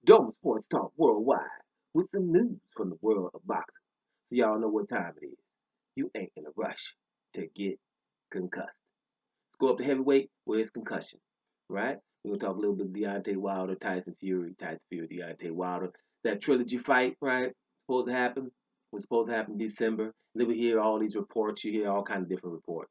Dome Sports Talk Worldwide with some news from the world of boxing. So y'all know what time it is. You ain't in a rush to get concussed. Let's go up to heavyweight where it's concussion, right? We're gonna talk a little bit of Deontay Wilder, Tyson Fury, Deontay Wilder. That trilogy fight, right? Supposed to happen. Was supposed to happen in December. And then we hear all these reports. You hear all kinds of different reports.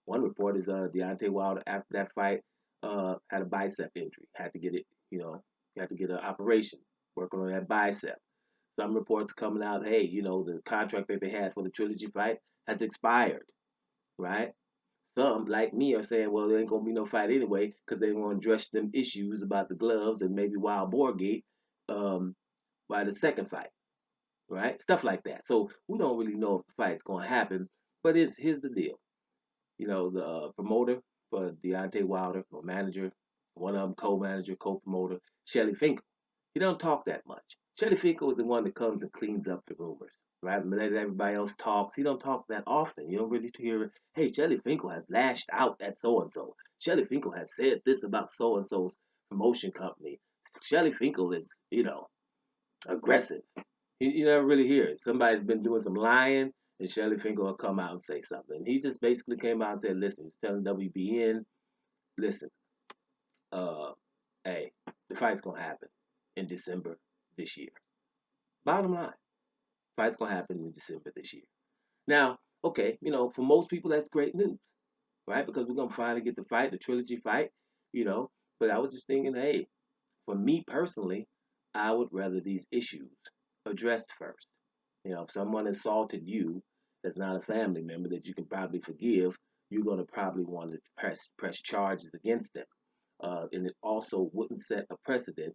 One report is Deontay Wilder after that fight had a bicep injury, had to get it, he had to get an operation working on that bicep. Some reports coming out, hey, the contract that they had for the trilogy fight has expired, right? Some, like me, are saying, well, there ain't gonna be no fight anyway because they want to address them issues about the gloves and maybe Wild Boar Gate um, by the second fight, right? Stuff like that. So we don't really know if the fight's gonna happen, but here's the deal. The promoter for Deontay Wilder, or manager, one of them co-manager, co-promoter, Shelly Finkel. He don't talk that much. Shelly Finkel is the one that comes and cleans up the rumors, right? Let everybody else talks. He don't talk that often. You don't really hear, hey, Shelly Finkel has lashed out at so and so. Shelly Finkel has said this about so and so's promotion company. Shelly Finkel is, aggressive. You never really hear it. Somebody's been doing some lying, and Shelly Finkel will come out and say something. And he just basically came out and said, listen, he's telling WBN, listen, uh, hey, the fight's going to happen in December this year. Bottom line, fight's going to happen in December this year. Now, okay, for most people, that's great news, right? Because we're going to finally get the fight, the trilogy fight, you know. But I was just thinking, hey, for me personally, I would rather these issues addressed first. If someone assaulted you that's not a family member that you can probably forgive, you're going to probably want to press charges against them. And it also wouldn't set a precedent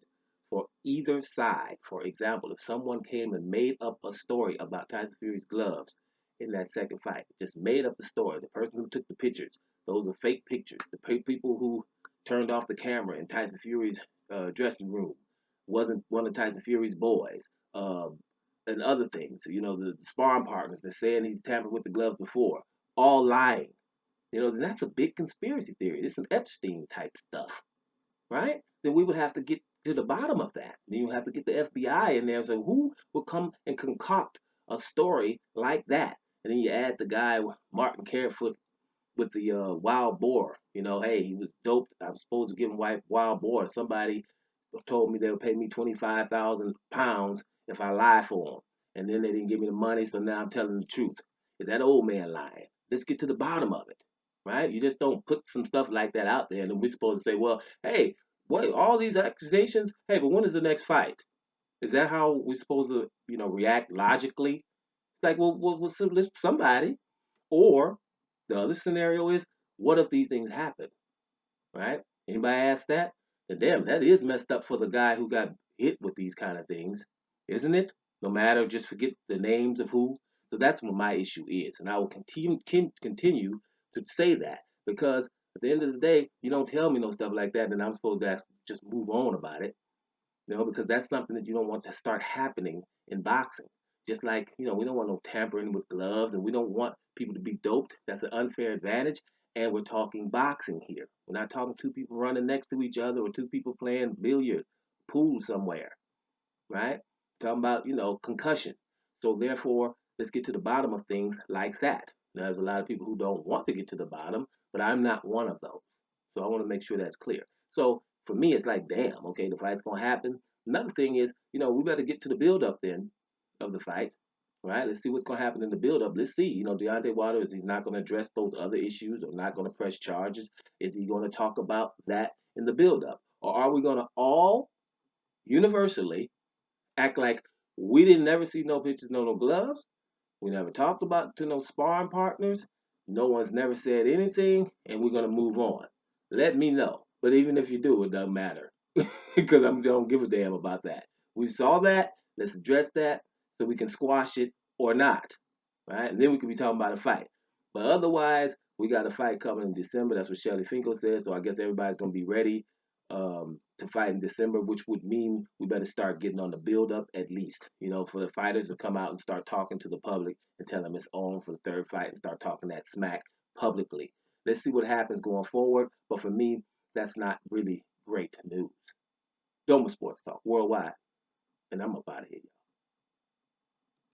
for either side. For example, if someone came and made up a story about Tyson Fury's gloves in that second fight, just made up the story, the person who took the pictures, those are fake pictures. The people who turned off the camera in Tyson Fury's dressing room wasn't one of Tyson Fury's boys. Um, and other things. The sparring partners that saying he's tampered with the gloves before, all lying. Then that's a big conspiracy theory. It's some Epstein type stuff, right? Then we would have to get to the bottom of that. Then you have to get the FBI in there and say who would come and concoct a story like that. And then you add the guy Martin Carefoot with the wild boar. Hey, he was doped. I was supposed to give him wild boar. Somebody told me they would pay me 25,000 pounds if I lie for them. And then they didn't give me the money, so now I'm telling the truth. Is that old man lying? Let's get to the bottom of it, right? You just don't put some stuff like that out there, and then we're supposed to say, well, hey, what all these accusations? Hey, but when is the next fight? Is that how we're supposed to, react logically? It's like, well somebody. Or the other scenario is, what if these things happen? Right? Anybody ask that? And damn, that is messed up for the guy who got hit with these kind of things, isn't it? No matter, just forget the names of who. So that's what my issue is, and I will continue to say that because at the end of the day, you don't tell me no stuff like that, and I'm supposed to just move on about it, because that's something that you don't want to start happening in boxing. Just like, we don't want no tampering with gloves and we don't want people to be doped. That's an unfair advantage. And we're talking boxing here. We're not talking two people running next to each other or two people playing billiard, pool somewhere, right? Talking about, concussion. So therefore, let's get to the bottom of things like that. Now, there's a lot of people who don't want to get to the bottom, but I'm not one of those. So I want to make sure that's clear. So for me, it's like, damn, okay, the fight's gonna happen. Another thing is, we better get to the build up then of the fight. Right? Let's see what's gonna happen in the build up. Let's see. Deontay Wilder, is he's not gonna address those other issues or not gonna press charges? Is he gonna talk about that in the build up? Or are we gonna all universally act like we didn't never see no pictures, no gloves? We never talked about to no sparring partners. No one's never said anything, and we're gonna move on. Let me know. But even if you do, it doesn't matter because I don't give a damn about that. We saw that. Let's address that so we can squash it or not, right? And then we can be talking about a fight. But otherwise, we got a fight coming in December. That's what Shelly Finkel said. So I guess everybody's gonna be ready to fight in December, which would mean we better start getting on the build up at least, for the fighters to come out and start talking to the public and tell them it's on for the third fight and start talking that smack publicly. Let's see what happens going forward. But for me, that's not really great news. Doma Sports Talk worldwide, and I'm up out of here, y'all.